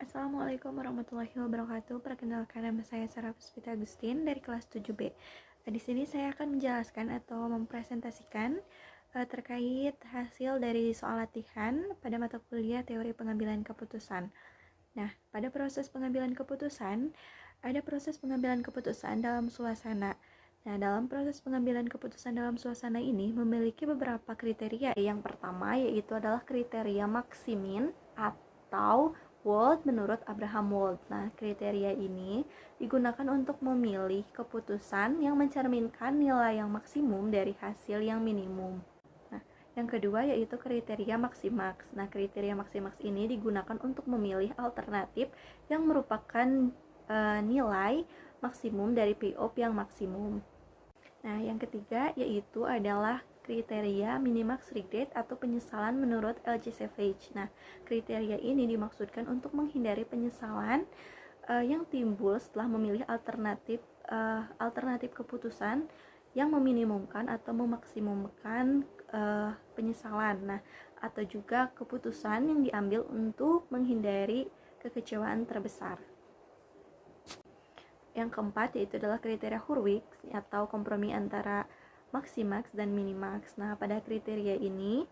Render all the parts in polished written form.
Assalamualaikum warahmatullahi wabarakatuh. Perkenalkan, nama saya Sarah Puspita Agustin dari kelas 7B. Di sini saya akan menjelaskan atau mempresentasikan terkait hasil dari soal latihan pada mata kuliah teori pengambilan keputusan. Nah, pada proses pengambilan keputusan, ada proses pengambilan keputusan dalam suasana. Nah, dalam proses pengambilan keputusan dalam suasana ini memiliki beberapa kriteria. Yang pertama yaitu adalah kriteria Maximin atau Wold menurut Abraham Wold. Nah, kriteria ini digunakan untuk memilih keputusan yang mencerminkan nilai yang maksimum dari hasil yang minimum. Nah, yang kedua yaitu kriteria Maximax. Nah, kriteria Maximax ini digunakan untuk memilih alternatif yang merupakan nilai maksimum dari PO yang maksimum. Nah, yang ketiga yaitu adalah kriteria minimax regret atau penyesalan menurut LG Savage. Nah, kriteria ini dimaksudkan untuk menghindari penyesalan yang timbul setelah memilih alternatif keputusan yang meminimumkan atau memaksimumkan penyesalan. Nah, atau juga keputusan yang diambil untuk menghindari kekecewaan terbesar. Yang keempat yaitu adalah kriteria Hurwitz atau kompromi antara Maximax dan Minimax. Nah, pada kriteria ini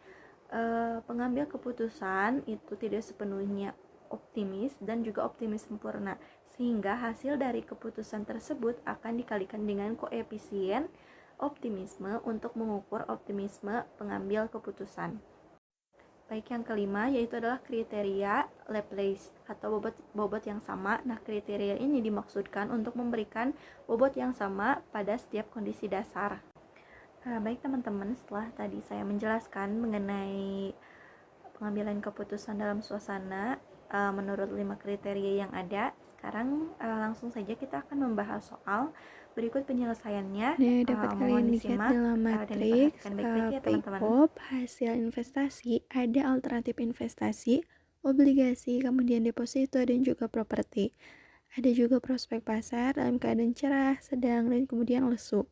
pengambil keputusan itu tidak sepenuhnya optimis dan juga optimis sempurna, sehingga hasil dari keputusan tersebut akan dikalikan dengan koefisien optimisme untuk mengukur optimisme pengambil keputusan. Baik, yang kelima yaitu adalah kriteria Laplace atau bobot yang sama. Nah, kriteria ini dimaksudkan untuk memberikan bobot yang sama pada setiap kondisi dasar. Baik teman-teman, setelah tadi saya menjelaskan mengenai pengambilan keputusan dalam suasana menurut 5 kriteria yang ada, sekarang langsung saja kita akan membahas soal berikut penyelesaiannya. Nah, dapat kalian lihat dalam matriks PIPOP, hasil investasi, ada alternatif investasi, obligasi, kemudian deposito, dan juga properti. Ada juga prospek pasar dalam keadaan cerah, sedang, dan kemudian lesu.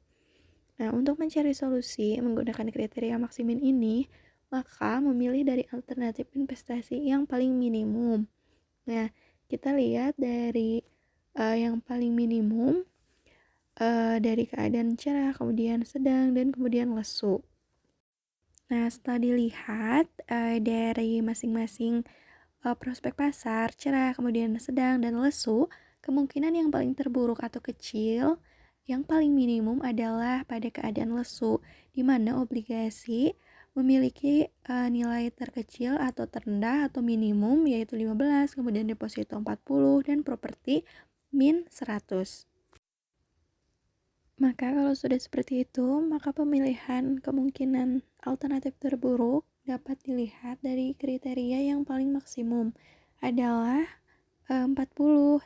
Nah, untuk mencari solusi menggunakan kriteria Maximin ini, maka memilih dari alternatif investasi yang paling minimum. Nah, kita lihat dari yang paling minimum, dari keadaan cerah, kemudian sedang, dan kemudian lesu. Nah, setelah dilihat dari masing-masing prospek pasar, cerah, kemudian sedang, dan lesu, kemungkinan yang paling terburuk atau kecil, yang paling minimum adalah pada keadaan lesu, di mana obligasi memiliki nilai terkecil atau terendah atau minimum, yaitu 15, kemudian deposito 40, dan properti min 100. Maka kalau sudah seperti itu, maka pemilihan kemungkinan alternatif terburuk dapat dilihat dari kriteria yang paling maksimum adalah 40,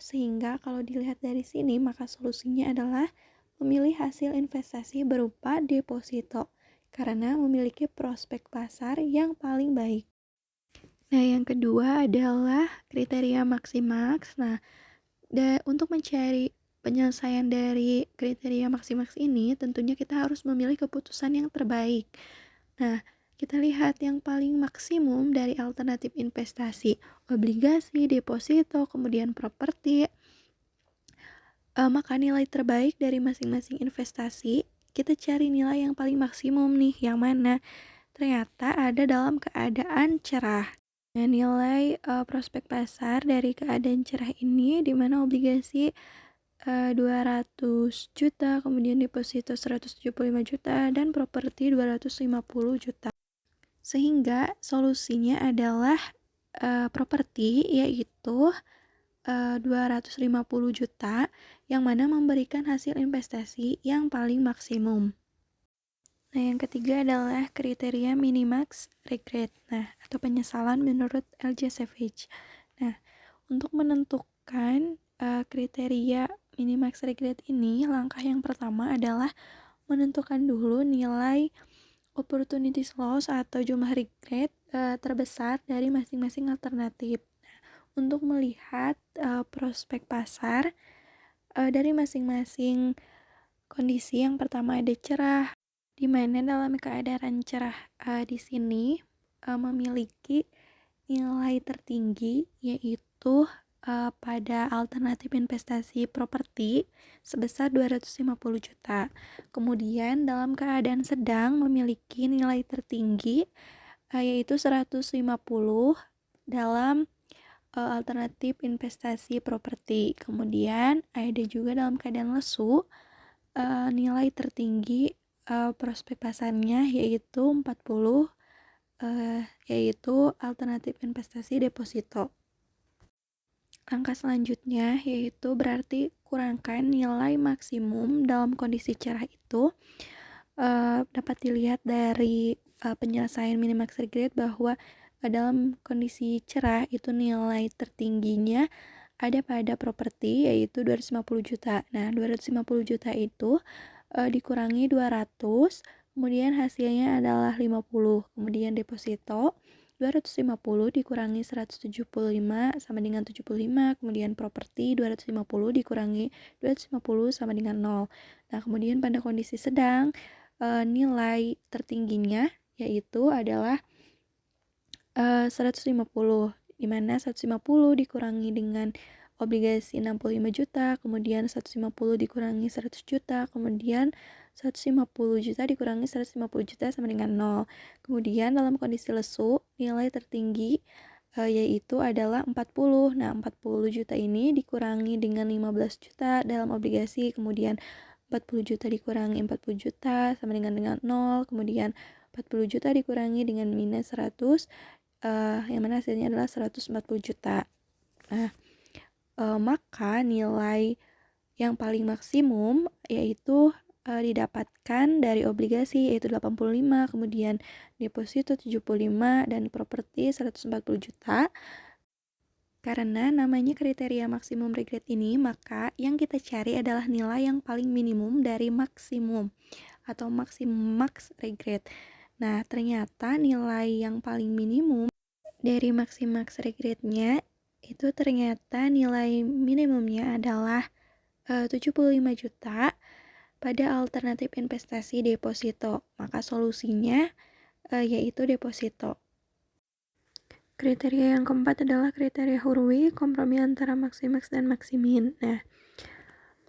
sehingga kalau dilihat dari sini maka solusinya adalah memilih hasil investasi berupa deposito karena memiliki prospek pasar yang paling baik. Nah, yang kedua adalah kriteria Maximax. Nah, untuk mencari penyelesaian dari kriteria Maximax ini, tentunya kita harus memilih keputusan yang terbaik. Nah, kita lihat yang paling maksimum dari alternatif investasi, obligasi, deposito, kemudian properti. Maka nilai terbaik dari masing-masing investasi, kita cari nilai yang paling maksimum nih, yang mana ternyata ada dalam keadaan cerah. Nah, nilai prospek pasar dari keadaan cerah ini di mana obligasi 200 juta, kemudian deposito 175 juta, dan properti 250 juta. Sehingga solusinya adalah properti, yaitu 250 juta, yang mana memberikan hasil investasi yang paling maksimum. Nah, yang ketiga adalah kriteria minimax regret, atau penyesalan menurut LG Savage. Nah, untuk menentukan kriteria minimax regret ini, langkah yang pertama adalah menentukan dulu nilai opportunity loss atau jumlah regret terbesar dari masing-masing alternatif. Untuk melihat prospek pasar dari masing-masing kondisi, yang pertama ada cerah, di mana dalam keadaan cerah di sini memiliki nilai tertinggi, yaitu pada alternatif investasi properti sebesar 250 juta. Kemudian dalam keadaan sedang memiliki nilai tertinggi yaitu 150 dalam alternatif investasi properti. Kemudian ada juga dalam keadaan lesu nilai tertinggi prospek pasarnya yaitu 40, yaitu alternatif investasi deposito. Langkah selanjutnya yaitu berarti kurangkan nilai maksimum dalam kondisi cerah itu dapat dilihat dari penyelesaian minimax regret bahwa dalam kondisi cerah itu nilai tertingginya ada pada properti yaitu 250 juta. Nah, 250 juta itu dikurangi 200, kemudian hasilnya adalah 50. Kemudian deposito 250 dikurangi 175 sama dengan 75, kemudian properti 250 dikurangi 250 sama dengan 0. Nah, kemudian pada kondisi sedang nilai tertingginya yaitu adalah 150, di mana 150 dikurangi dengan obligasi 65 juta, kemudian 150 dikurangi 100 juta, kemudian 150 juta dikurangi 150 juta sama dengan 0. Kemudian dalam kondisi lesu, nilai tertinggi yaitu adalah 40. Nah, 40 juta ini dikurangi dengan 15 juta dalam obligasi, kemudian 40 juta dikurangi 40 juta sama dengan 0, kemudian 40 juta dikurangi dengan minus 100, yang mana hasilnya adalah 140 juta. Nah, maka nilai yang paling maksimum yaitu didapatkan dari obligasi yaitu 85, kemudian deposito 75, dan properti 140 juta. Karena namanya kriteria maksimum regret ini, maka yang kita cari adalah nilai yang paling minimum dari maksimum atau max regret. Nah, ternyata nilai yang paling minimum dari max regretnya itu ternyata nilai minimumnya adalah 75 juta pada alternatif investasi deposito. Maka solusinya yaitu deposito. Kriteria yang keempat adalah kriteria Hurwitz, kompromi antara maksimax dan maksimin. Nah,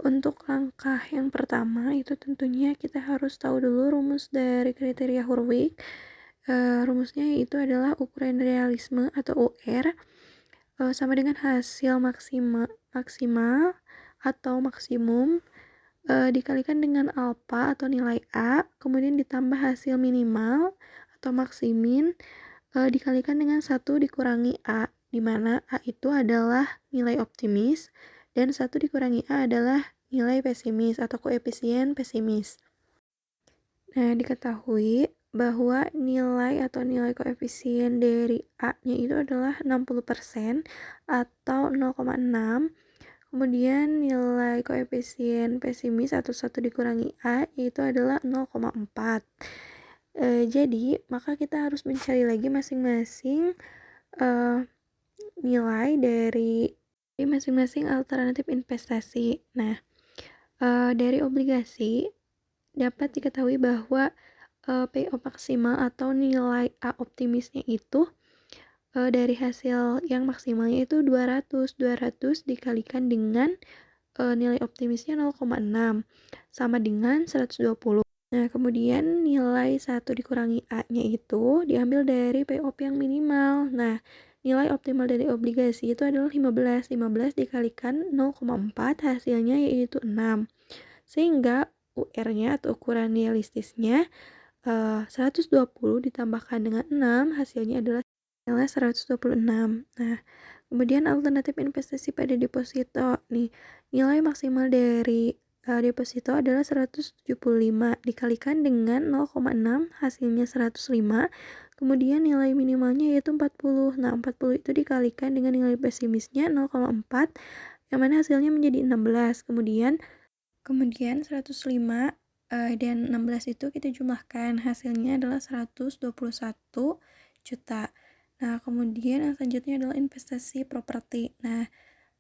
untuk langkah yang pertama itu tentunya kita harus tahu dulu rumus dari kriteria Hurwitz. Rumusnya itu adalah ukuran realisme atau UR sama dengan hasil maksimal atau maksimum dikalikan dengan alfa atau nilai A, kemudian ditambah hasil minimal atau maksimin dikalikan dengan 1 dikurangi A, di mana A itu adalah nilai optimis dan 1 dikurangi A adalah nilai pesimis atau koefisien pesimis. Nah, diketahui bahwa nilai atau nilai koefisien dari A-nya itu adalah 60% atau 0,6. Kemudian nilai koefisien pesimis atau 1 dikurangi A yaitu adalah 0,4. Jadi, maka kita harus mencari lagi masing-masing nilai dari masing-masing alternatif investasi. Nah, dari obligasi dapat diketahui bahwa PO maksimal atau nilai A optimisnya itu dari hasil yang maksimalnya itu 200 dikalikan dengan nilai optimisnya 0,6 sama dengan 120. Nah, kemudian nilai 1 dikurangi A-nya itu diambil dari PO yang minimal. Nah, nilai optimal dari obligasi itu adalah 15 dikalikan 0,4 hasilnya yaitu 6. Sehingga UR-nya atau ukuran realistisnya 120 ditambahkan dengan 6 hasilnya adalah 126. Nah, kemudian alternatif investasi pada deposito nih, nilai maksimal dari deposito adalah 175 dikalikan dengan 0,6 hasilnya 105. Kemudian nilai minimalnya yaitu 40. Nah, 40 itu dikalikan dengan nilai pesimisnya 0,4 yang mana hasilnya menjadi 16. Kemudian 105 dan 16 itu kita jumlahkan, hasilnya adalah 121 juta. Nah, kemudian yang selanjutnya adalah investasi properti. Nah,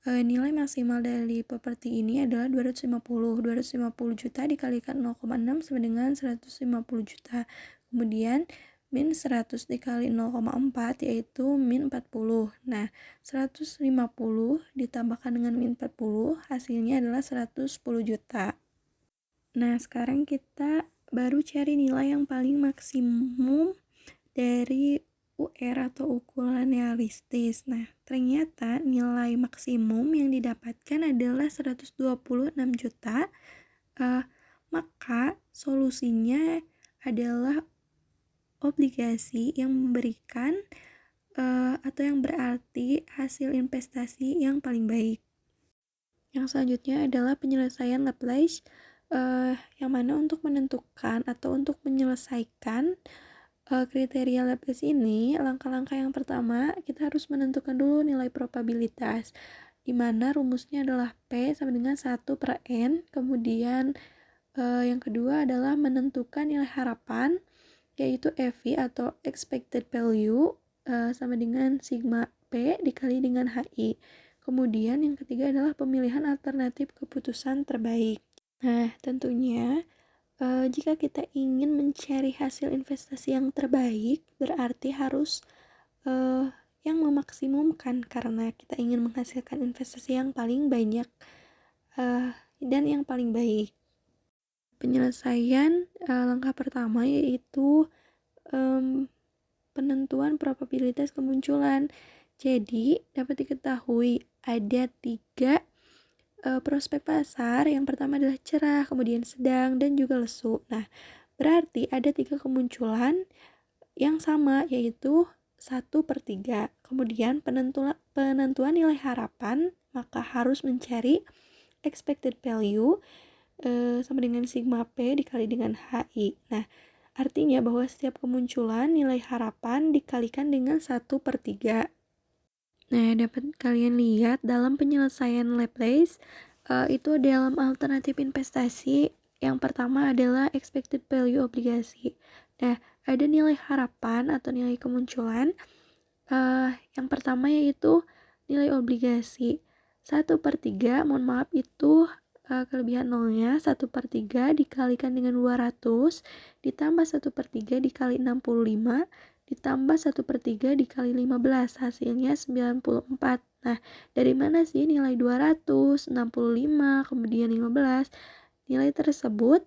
Nilai maksimal dari properti ini adalah 250 juta dikalikan 0,6 sama dengan 150 juta. Kemudian min 100 dikali 0,4 yaitu min 40. Nah, 150 ditambahkan dengan min 40 hasilnya adalah 110 juta. Nah, sekarang kita baru cari nilai yang paling maksimum dari UR atau ukuran realistis. Nah, ternyata nilai maksimum yang didapatkan adalah 126 juta. Maka solusinya adalah obligasi yang memberikan atau yang berarti hasil investasi yang paling baik. Yang selanjutnya adalah penyelesaian Laplace, yang mana untuk menentukan atau untuk menyelesaikan kriteria Laplace ini, langkah-langkah yang pertama, kita harus menentukan dulu nilai probabilitas, di mana rumusnya adalah P sama dengan 1 per N. Kemudian yang kedua adalah menentukan nilai harapan, yaitu EV atau expected value, sama dengan sigma P dikali dengan HI. Kemudian yang ketiga adalah pemilihan alternatif keputusan terbaik. Nah, tentunya jika kita ingin mencari hasil investasi yang terbaik, berarti harus yang memaksimumkan, karena kita ingin menghasilkan investasi yang paling banyak dan yang paling baik. Penyelesaian langkah pertama yaitu penentuan probabilitas kemunculan. Jadi, dapat diketahui ada 3 prospek pasar. Yang pertama adalah cerah, kemudian sedang, dan juga lesu. Nah, berarti ada 3 kemunculan yang sama, yaitu 1/3. Kemudian penentuan nilai harapan, maka harus mencari expected value sama dengan sigma P dikali dengan HI. Nah, artinya bahwa setiap kemunculan nilai harapan dikalikan dengan 1/3. Nah, dapat kalian lihat dalam penyelesaian Laplace, itu dalam alternatif investasi, yang pertama adalah expected value obligasi. Nah, ada nilai harapan atau nilai kemunculan, yang pertama yaitu nilai obligasi. 1/3, mohon maaf itu kelebihan nolnya, 1/3 dikalikan dengan 200, ditambah 1/3 dikali 65, ditambah 1/3 dikali 15, hasilnya 94. Nah, dari mana sih nilai 200, 65, kemudian 15? Nilai tersebut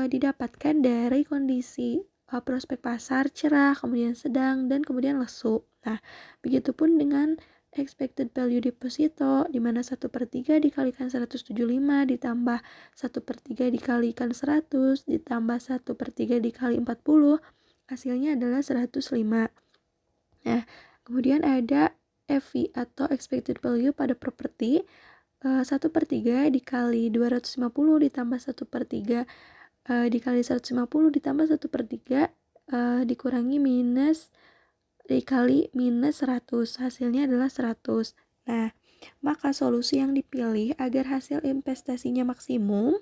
didapatkan dari kondisi prospek pasar cerah, kemudian sedang, dan kemudian lesu. Nah, begitupun dengan expected value deposito, di mana 1/3 dikalikan 175, ditambah 1/3 dikalikan 100, ditambah 1/3 dikali 40, hasilnya adalah 105. Nah, kemudian ada EV atau expected value pada properti, 1/3 dikali 250 ditambah 1/3 dikali 150 ditambah 1/3 dikurangi minus dikali minus 100, hasilnya adalah 100. Nah, maka solusi yang dipilih agar hasil investasinya maksimum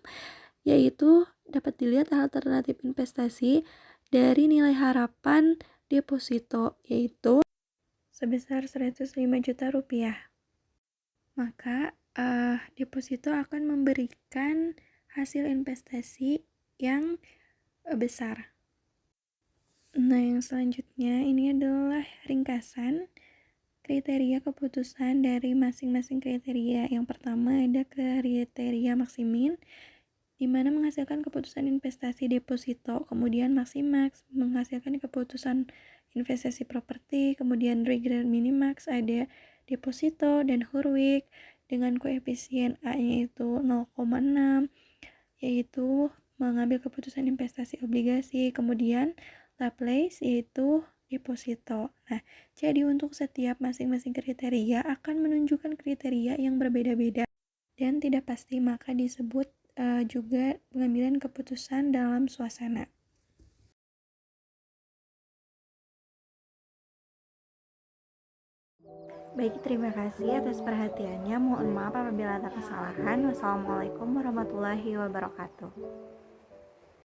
yaitu dapat dilihat alternatif investasi dari nilai harapan deposito, yaitu sebesar 105 juta rupiah. Maka deposito akan memberikan hasil investasi yang besar. Nah, yang selanjutnya ini adalah ringkasan kriteria keputusan dari masing-masing kriteria. Yang pertama ada kriteria maksimin, di mana menghasilkan keputusan investasi deposito, kemudian maximax menghasilkan keputusan investasi properti, kemudian regret minimax ada deposito, dan Hurwitz dengan koefisien A-nya itu 0,6 yaitu mengambil keputusan investasi obligasi, kemudian Laplace yaitu deposito. Nah, jadi untuk setiap masing-masing kriteria akan menunjukkan kriteria yang berbeda-beda dan tidak pasti, maka disebut juga pengambilan keputusan dalam suasana. Baik, terima kasih atas perhatiannya. Mohon maaf apabila ada kesalahan. Wassalamualaikum warahmatullahi wabarakatuh.